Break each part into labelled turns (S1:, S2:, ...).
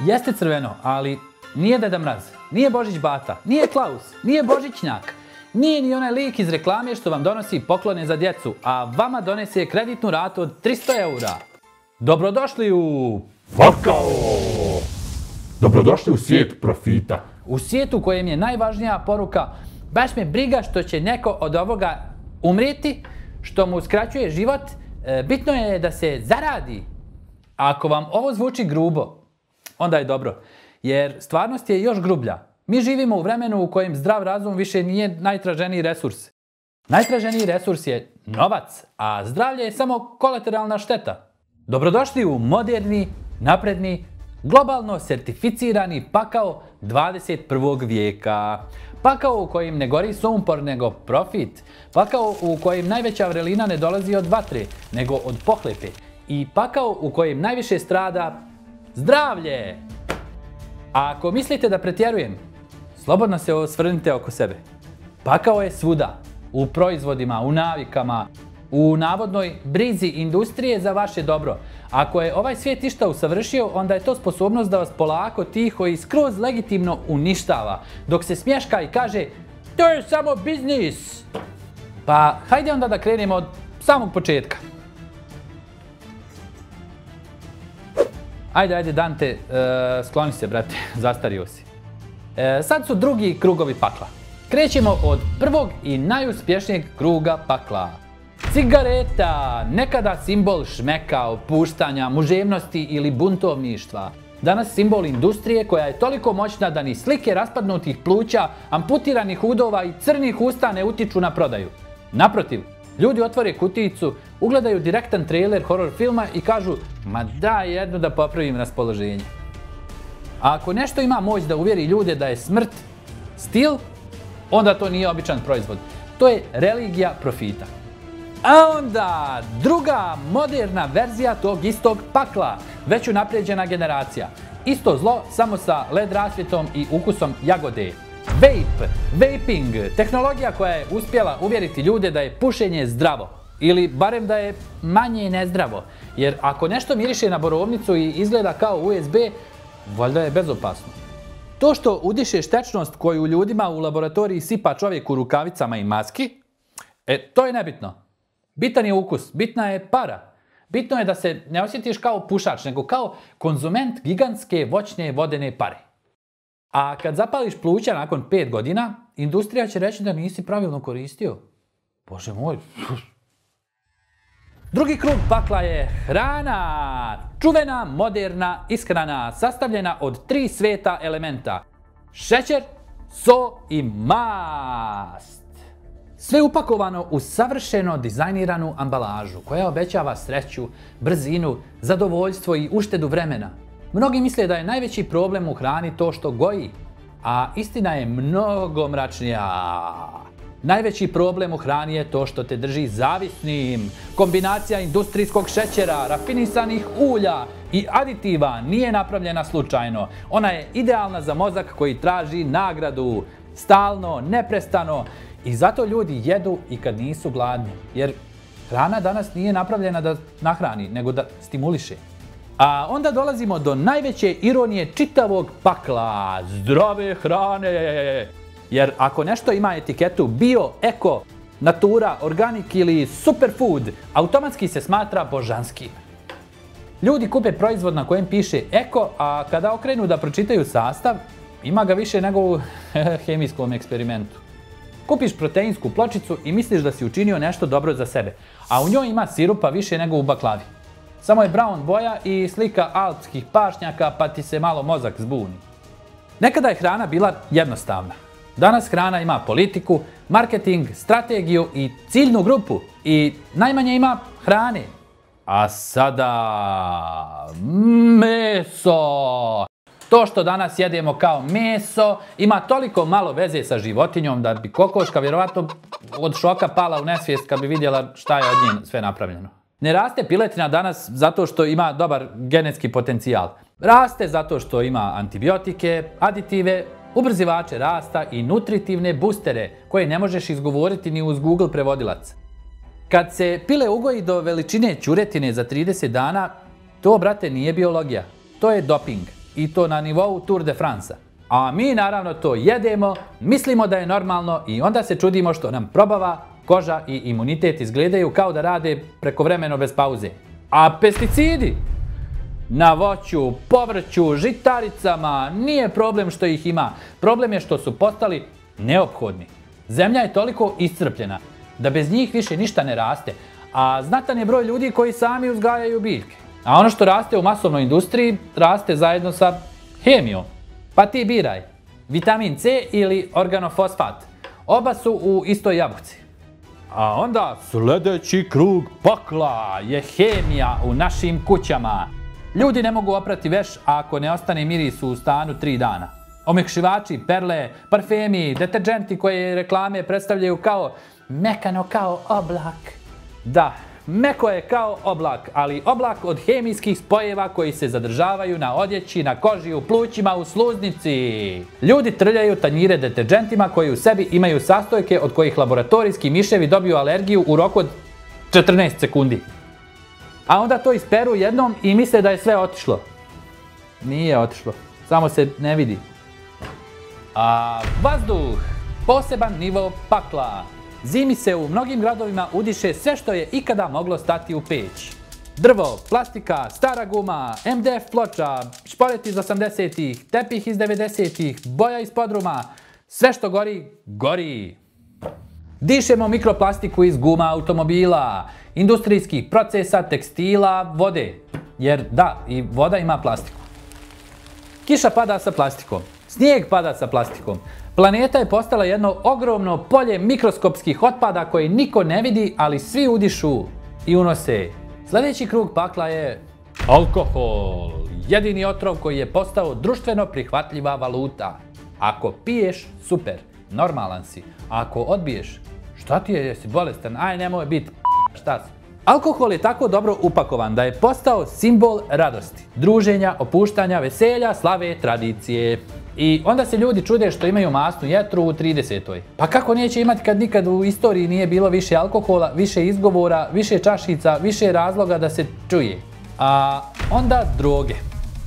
S1: Jeste crveno, ali nije Deda Mraz, nije Božić Bata, nije Klaus, nije Božićnjak, nije ni onaj lik iz reklame što vam donosi poklone za djecu, a vama donese kreditnu ratu od 300 eura. Dobrodošli u
S2: Pakao! Dobrodošli u svijet profita.
S1: U svijetu kojem je najvažnija poruka, baš me briga što će neko od ovoga umrijeti, što mu uskraćuje život, bitno je da se zaradi. A ako vam ovo zvuči grubo, onda je dobro, jer stvarnost je još grublja. Mi živimo u vremenu u kojem zdrav razum više nije najtraženiji resurs. Najtraženiji resurs je novac, a zdravlje je samo kolateralna šteta. Dobrodošli u moderni, napredni, globalno certificirani pakao 21. vijeka. Pakao u kojem ne gori sumpor nego profit. Pakao u kojem najveća vrelina ne dolazi od vatre, nego od pohlepe. I pakao u kojem najviše strada zdravlje. A ako mislite da pretjerujem, slobodno se osvrnite oko sebe. Pakao je svuda. U proizvodima, u navikama, u navodnoj brizi industrije za vaše dobro. Ako je ovaj svijet išta usavršio, onda je to sposobnost da vas polako, tiho i skroz legitimno uništava. Dok se smješka i kaže, to je samo biznis. Pa hajde onda da krenemo od samog početka. Ajde Dante, skloni se brate, zastario si. Sad su drugi krugovi pakla. Krećemo od prvog i najuspješnijeg kruga pakla. Cigareta, nekada simbol šmeka, opuštanja, muževnosti ili buntovništva. Danas simbol industrije koja je toliko moćna da ni slike raspadnutih pluća, amputiranih udova i crnih usta ne utiču na prodaju. Naprotiv, ljudi otvore kutijicu, ugledaju direktan trailer horror filma i kažu ma daj jednu da popravim raspoloženje. A ako nešto ima moć da uvjeri ljude da je smrt stil, onda to nije običan proizvod. To je religija profita. A onda druga moderna verzija tog istog pakla, već unaprijeđena generacija. Isto zlo, samo sa LED rasvjetom i ukusom jagode. Vape, vaping, tehnologija koja je uspjela uvjeriti ljude da je pušenje zdravo. Ili barem da je manje nezdravo. Jer ako nešto miriše na borovnicu i izgleda kao USB, valjda je bezopasno. To što udišeš tečnost koju ljudima u laboratoriji sipa čovjek u rukavicama i maski, to je nebitno. Bitan je ukus, bitna je para. Bitno je da se ne osjetiš kao pušač, nego kao konzument gigantske voćne vodene pare. A kad zapališ pluća nakon 5 godina, industrija će reći da nisi pravilno koristio. Bože moj. Drugi krug pakla je hrana. Čuvena, moderna ishrana, sastavljena od 3 sveta elementa. Šećer, so i mast. Sve upakovano u savršeno dizajniranu ambalažu koja obećava sreću, brzinu, zadovoljstvo i uštedu vremena. Mnogi misle da je najveći problem u hrani to što goji, a istina je mnogo mračnija. Najveći problem u hrani je to što te drži zavisnim. Kombinacija industrijskog šećera, rafinisanih ulja i aditiva nije napravljena slučajno. Ona je idealna za mozak koji traži nagradu, stalno, neprestano. I zato ljudi jedu i kad nisu gladni, jer hrana danas nije napravljena da nahrani, nego da stimuliše. A onda dolazimo do najveće ironije čitavog pakla, zdrave hrane. Jer ako nešto ima etiketu bio, eko, natura, organik ili superfood, automatski se smatra božanskim. Ljudi kupe proizvod na kojem piše eko, a kada okrenu da pročitaju sastav, ima ga više nego u hemijskom eksperimentu. Kupiš proteinsku pločicu i misliš da si učinio nešto dobro za sebe, a u njoj ima sirupa više nego u baklavi. Samo je brown boja i slika alpskih pašnjaka pa ti se malo mozak zbuni. Nekada je hrana bila jednostavna. Danas hrana ima politiku, marketing, strategiju i ciljnu grupu i najmanje ima hrane. A sada meso. To što danas jedemo kao meso ima toliko malo veze sa životinjom da bi kokoška vjerovatno od šoka pala u nesvijest kad bi vidjela šta je od nje sve napravljeno. Ne raste piletina danas zato što ima dobar genetski potencijal. Raste zato što ima antibiotike, aditive, ubrzivače rasta i nutritivne boostere koje ne možeš izgovoriti ni uz Google prevodilac. Kad se pile ugoji do veličine ćuretine za 30 dana, to, brate, nije biologija. To je doping. i to na nivou Tour de France-a. A mi naravno to jedemo, mislimo da je normalno i onda se čudimo što nam probava, koža i imunitet izgledaju kao da rade prekovremeno bez pauze. A pesticidi? Na voću, povrću, žitaricama, nije problem što ih ima. Problem je što su postali neophodni. Zemlja je toliko iscrpljena da bez njih više ništa ne raste, a znatan je broj ljudi koji sami uzgajaju biljke. A ono što raste u masovnoj industriji raste zajedno sa hemijom. Pa ti biraj, vitamin C ili organofosfat. Oba su u istoj jabuci. A onda sljedeći krug pakla je hemija u našim kućama. Ljudi ne mogu oprati veš ako ne ostane miris u stanu 3 dana. Omekšivači, perle, parfemi, deterđenti koje reklame predstavljaju kao mekano kao oblak. Da, meko je kao oblak, ali oblak od hemijskih spojeva koji se zadržavaju na odjeći, na koži, u plućima, u sluznici. Ljudi trljaju tanjire deterđentima koji u sebi imaju sastojke od kojih laboratorijski miševi dobiju alergiju u roku od 14 sekundi. A onda to isperu jednom i misle da je sve otišlo. Nije otišlo, samo se ne vidi. A vazduh, poseban nivo pakla. Zimi se u mnogim gradovima udiše sve što je ikada moglo stati u peć. Drvo, plastika, stara guma, MDF ploča, šporeti iz 80-ih, tepih iz 90-ih, boja iz podruma. Sve što gori, gori. Dišemo mikroplastiku iz guma automobila, industrijskih procesa, tekstila, vode. Jer da, i voda ima plastiku. Kiša pada sa plastikom, snijeg pada sa plastikom. Planeta je postala jedno ogromno polje mikroskopskih otpada koje niko ne vidi, ali svi udišu i unose. Sljedeći krug pakla je alkohol. Jedini otrov koji je postao društveno prihvatljiva valuta. Ako piješ, super, normalan si. Ako odbiješ, šta ti je, jesi bolestan, aj nemoj biti šta si. Alkohol je tako dobro upakovan da je postao simbol radosti, druženja, opuštanja, veselja, slave, tradicije. I onda se ljudi čude što imaju masnu jetru u 30. Pa kako neće imati kad nikad u istoriji nije bilo više alkohola, više izgovora, više čašica, više razloga da se čuje. A onda droge.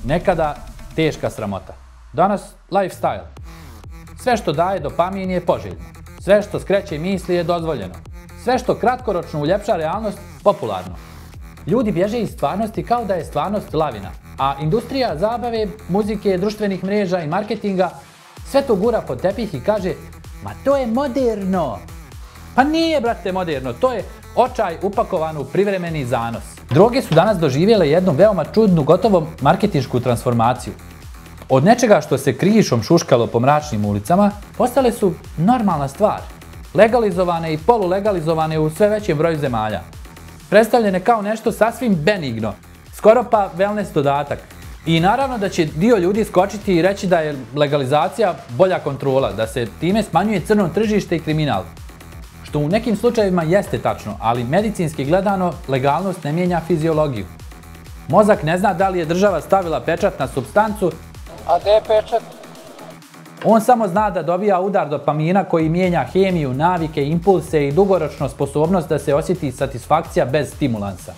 S1: Nekada teška sramota. Danas lifestyle. Sve što daje dopamin je poželjno. Sve što skreće misli je dozvoljeno. Sve što kratkoročno uljepša realnost, popularno. Ljudi bježe iz stvarnosti kao da je stvarnost lavina, a industrija zabave, muzike, društvenih mreža i marketinga sve to gura pod tepih i kaže ma to je moderno. Pa nije, brate, moderno, to je očaj upakovan u privremeni zanos. Droge su danas doživjele jednu veoma čudnu, gotovo marketinšku transformaciju. Od nečega što se krišom šuškalo po mračnim ulicama, postale su normalna stvar. Legalizovane i polulegalizovane u sve većem broju zemalja. Predstavljene kao nešto sasvim benigno, skoro pa wellness dodatak. I naravno da će dio ljudi skočiti i reći da je legalizacija bolja kontrola, da se time smanjuje crno tržište i kriminal. Što u nekim slučajevima jeste tačno, ali medicinski gledano legalnost ne mijenja fiziologiju. Mozak ne zna da li je država stavila pečat na supstancu, a gdje je pečat? On samo zna da dobija udar dopamina koji mijenja hemiju, navike, impulse i dugoročno sposobnost da se osjeti satisfakcija bez stimulansa.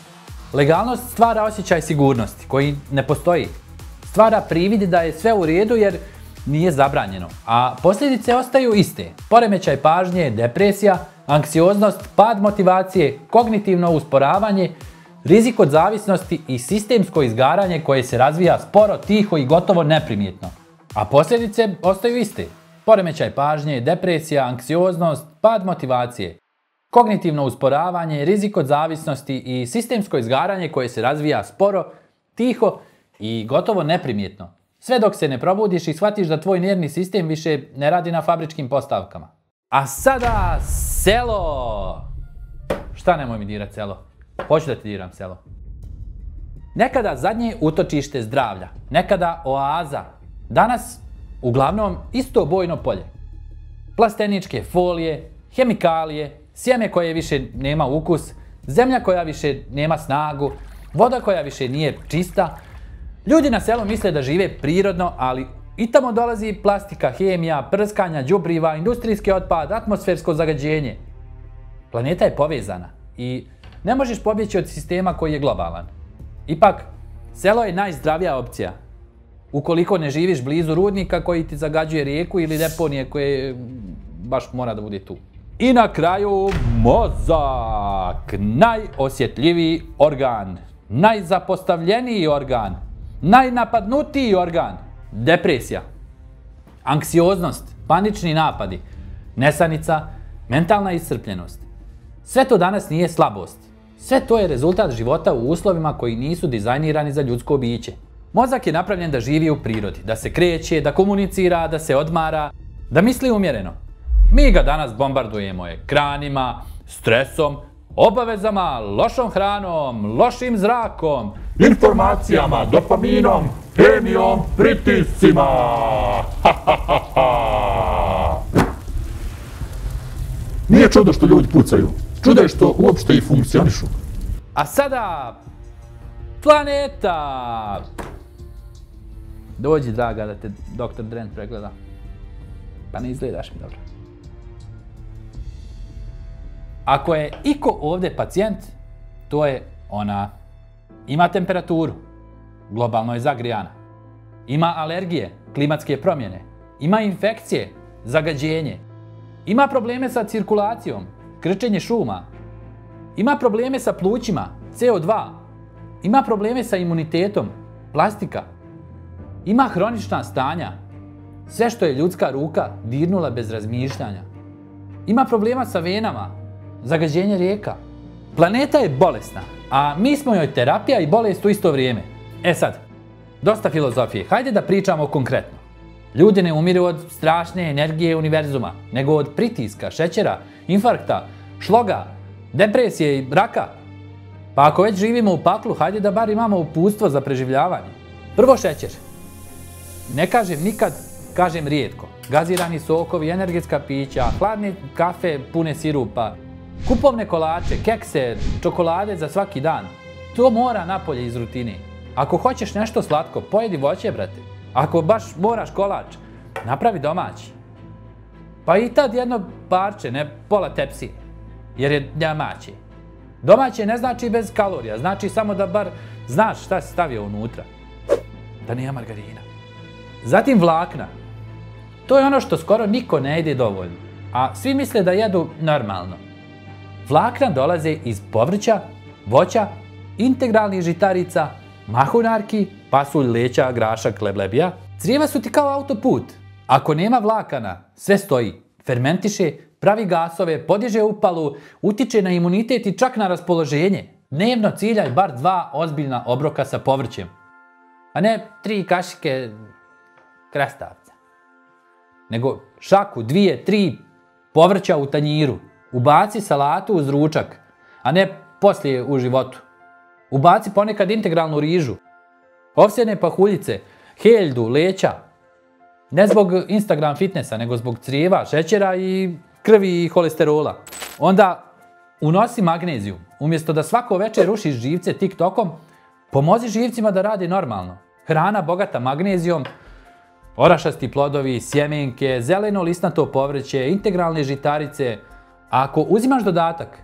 S1: Legalnost stvara osjećaj sigurnosti koji ne postoji. Stvara privid da je sve u redu jer nije zabranjeno, a posljedice ostaju iste. Poremećaj pažnje, depresija, anksioznost, pad motivacije, kognitivno usporavanje, rizik od zavisnosti i sistemsko izgaranje koje se razvija sporo, tiho i gotovo neprimjetno. A posljedice ostaju iste. Poremećaj pažnje, depresija, anksioznost, pad motivacije, kognitivno usporavanje, rizik od zavisnosti i sistemsko izgaranje koje se razvija sporo, tiho i gotovo neprimjetno. Sve dok se ne probudiš i shvatiš da tvoj nervni sistem više ne radi na fabričkim postavkama. A sada selo! Šta nemoj mi dirat selo? Hoću da ti diram selo. Nekada zadnje utočište zdravlja, nekada oaza. Danas, uglavnom, isto bojno polje. Plasteničke folije, hemikalije, sjeme koje više nema ukus, zemlja koja više nema snagu, voda koja više nije čista. Ljudi na selu misle da žive prirodno, ali i tamo dolazi plastika, hemija, prskanja, đubriva, industrijski otpad, atmosfersko zagađenje. Planeta je povezana i ne možeš pobjeći od sistema koji je globalan. Ipak, selo je najzdravija opcija. Ukoliko ne živiš blizu rudnika koji ti zagađuje rijeku ili deponije koje baš mora da bude tu. I na kraju mozak, najosjetljiviji organ, najzapostavljeniji organ, najnapadnutiji organ, depresija, anksioznost, panični napadi, nesanica, mentalna iscrpljenost. Sve to danas nije slabost. Sve to je rezultat života u uslovima koji nisu dizajnirani za ljudsko biće. Mozak je napravljen da živi u prirodi, da se kreće, da komunicira, da se odmara, da misli umjereno. Mi ga danas bombardujemo ekranima, stresom, obavezama, lošom hranom, lošim zrakom,
S2: informacijama, dopaminom, hemijom, pritiscima. Nije čudo što ljudi pucaju. Čudo je što uopšte i funkcionišu.
S1: A sada, planeta! Dođi, draga, da te dr. Dren pregleda. Pa ne izgledaš mi dobro. Ako je iko ovdje pacijent, to je ona. Ima temperaturu, globalno je zagrijana. Ima alergije, klimatske promjene. Ima infekcije, zagađenje. Ima probleme sa cirkulacijom, krčenje šuma. Ima probleme sa plućima, CO2. Ima probleme sa imunitetom, plastika. Ima hronična stanja, sve što je ljudska ruka dirnula bez razmišljanja. Ima problema sa venama, zagađenje rijeka. Planeta je bolesna, a mi smo joj terapija i bolest u isto vrijeme. E sad, dosta filozofije, hajde da pričamo konkretno. Ljudi ne umiru od strašne energije univerzuma, nego od pritiska, šećera, infarkta, šloga, depresije i raka. Pa ako već živimo u paklu, hajde da bar imamo uputstvo za preživljavanje. Prvo šećer. Ne kažem nikad, kažem rijetko. Gazirani sokovi, energetska pića, hladne kafe pune sirupa, kupovne kolače, kekse, čokolade za svaki dan. To mora napolje iz rutine. Ako hoćeš nešto slatko, pojedi voće, brate. Ako baš moraš kolač, napravi domaći. Pa i tad jedno parče, ne pola tepsije, jer je domaće. Domaće ne znači bez kalorija, znači samo da bar znaš šta si stavio unutra. Da nije margarina. Zatim vlakna. To je ono što skoro niko ne jede dovoljno, a svi misle da jedu normalno. Vlakna dolaze iz povrća, voća, integralnih žitarica, mahunarki, pasulj, leća, grašak, leblebija. Crijeva su ti kao autoput. Ako nema vlakana, sve stoji, fermentiše, pravi gasove, podiže upalu, utiče na imunitet i čak na raspoloženje. Dnevno ciljaj bar 2 ozbiljna obroka sa povrćem, a ne 3 kašike krastavca. Nego šaku, 2, 3 povrća u tanjiru. Ubaci salatu uz ručak, a ne poslije u životu. Ubaci ponekad integralnu rižu, ovsjene pahuljice, heljdu, leća. Ne zbog Instagram fitnessa, nego zbog crijeva, šećera i krvi i holesterola. Onda unosi magnezijum. Umjesto da svako večer rušiš živce TikTokom, pomozi živcima da rade normalno. Hrana bogata magnezijom, orašasti plodovi, sjemenke, zeleno listnato povrće, integralne žitarice. A ako uzimaš dodatak,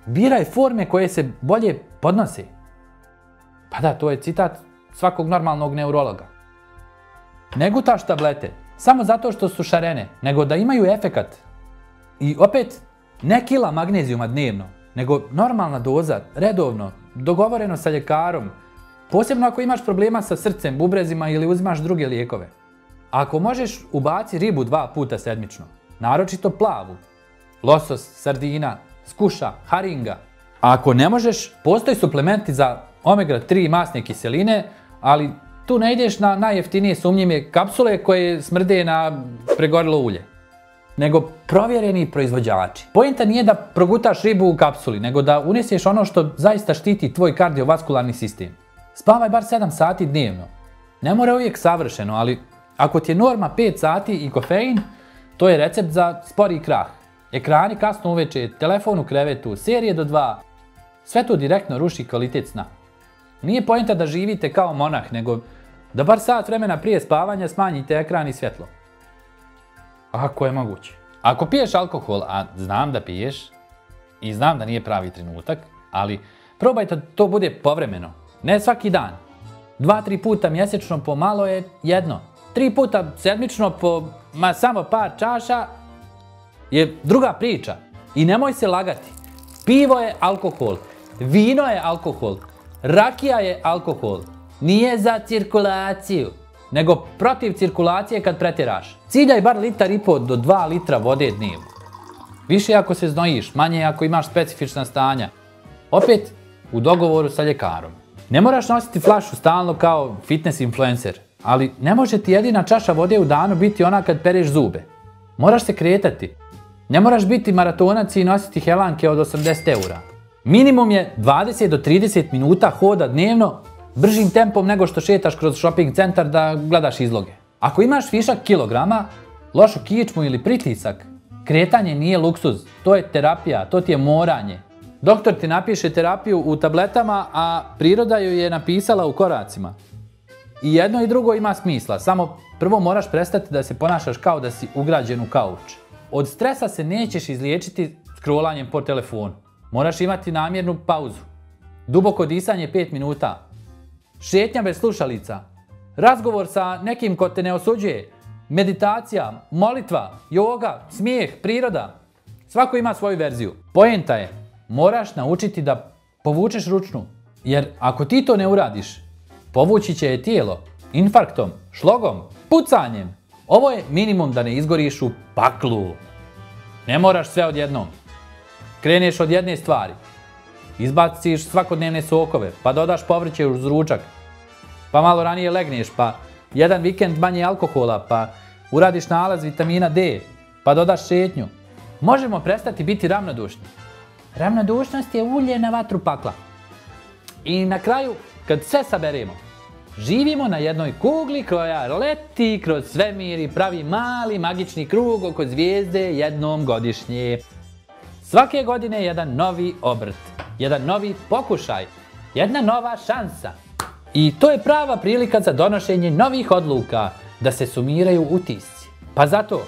S1: biraj forme koje se bolje podnose. Pa da, to je citat svakog normalnog neurologa. Ne gutaš tablete samo zato što su šarene, nego da imaju efekat. I opet, ne kila magnezijuma dnevno, nego normalna doza, redovno, dogovoreno sa ljekarom. Posebno ako imaš problema sa srcem, bubrezima ili uzimaš druge lijekove. Ako možeš, ubaci ribu 2 puta sedmično, naročito plavu. Losos, sardina, skuša, haringa. A ako ne možeš, postoji suplementi za omega-3 masne kiseline, ali tu ne ideš na najjeftinije sumnjive kapsule koje smrde na pregorilo ulje, nego provjereni proizvođači. Poenta nije da progutaš ribu u kapsuli, nego da uneseš ono što zaista štiti tvoj kardiovaskularni sistem. Spavaj bar 7 sati dnevno. Ne mora uvijek savršeno, ali ako ti je norma 5 sati i kofein, to je recept za spori krah. Ekrani kasno uveče, telefon u krevetu, serije do 2. Sve to direktno ruši kvalitet sna. Nije poenta da živite kao monah, nego da bar sat vremena prije spavanja smanjite ekran i svjetlo. Ako je moguće. Ako piješ alkohol, a znam da piješ, i znam da nije pravi trenutak, ali probaj da to bude povremeno, ne svaki dan. 2-3 puta mjesečno po malo je jedno. 3 puta sedmično po samo par čaša je druga priča. I nemoj se lagati. Pivo je alkohol, vino je alkohol, rakija je alkohol. Nije za cirkulaciju, nego protiv cirkulacije kad pretjeraš. Ciljaj bar 1,5 do 2 litra vode dnevno. Više ako se znojiš, manje ako imaš specifična stanja. Opet u dogovoru sa ljekarom. Ne moraš nositi flašu stalno kao fitness influencer, ali ne može ti jedina čaša vode u danu biti ona kad pereš zube. Moraš se kretati. Ne moraš biti maratonac i nositi helanke od 80 eura. Minimum je 20 do 30 minuta hoda dnevno, bržim tempom nego što šetaš kroz shopping centar da gledaš izloge. Ako imaš višak kilograma, lošu kičmu ili pritisak, kretanje nije luksuz, to je terapija, to ti je moranje. Doktor ti napiše terapiju u tabletama, a priroda ju je napisala u koracima. I jedno i drugo ima smisla, samo prvo moraš prestati da se ponašaš kao da si ugrađen u kauč. Od stresa se nećeš izliječiti scrollanjem po telefonu. Moraš imati namjernu pauzu. Duboko disanje 5 minuta. Šetnja bez slušalica. Razgovor sa nekim ko te ne osuđuje. Meditacija, molitva, joga, smijeh, priroda. Svako ima svoju verziju. Poenta je, moraš naučiti da povučeš ručnu. Jer ako ti to ne uradiš, povući će je tijelo. Infarktom, šlogom, pucanjem. Ovo je minimum da ne izgoriš u paklu. Ne moraš sve odjednom. Kreneš od jedne stvari. Izbaciš svakodnevne sokove, pa dodaš povrće uz ručak. Pa malo ranije legneš, pa jedan vikend manje alkohola, pa uradiš nalaz vitamina D, pa dodaš šetnju. Možemo prestati biti ravnodušni. Ravnodušnost je ulje na vatru pakla. I na kraju, kad sve saberemo, živimo na jednoj kugli koja leti kroz svemir i pravi mali magični krug oko zvijezde jednom godišnje. Svake godine jedan novi obrt, jedan novi pokušaj, jedna nova šansa. I to je prava prilika za donošenje novih odluka, da se sumiraju utisci. Pa zato,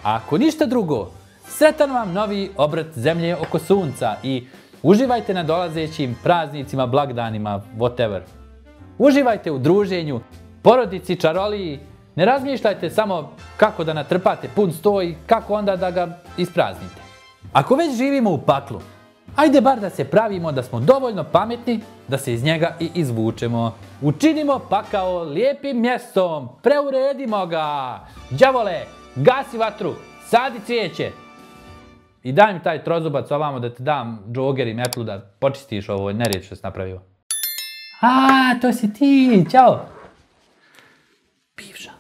S1: ako ništa drugo, sretan vam novi obrt zemlje oko sunca i uživajte na dolazećim praznicima, blagdanima, whatever. Uživajte u druženju, porodici, čaroliji, ne razmišljajte samo kako da natrpate pun sto i kako onda da ga ispraznite. Ako već živimo u paklu, ajde bar da se pravimo da smo dovoljno pametni da se iz njega i izvučemo. Učinimo pakao lijepim mjestom, preuredimo ga. Đavole, gasi vatru, sadi cvijeće. I daj mi taj trozubac ovamo da te dam džoger i metlu da počistiš ovo nered što si napravio. A, to si ti, ćao. Bivša.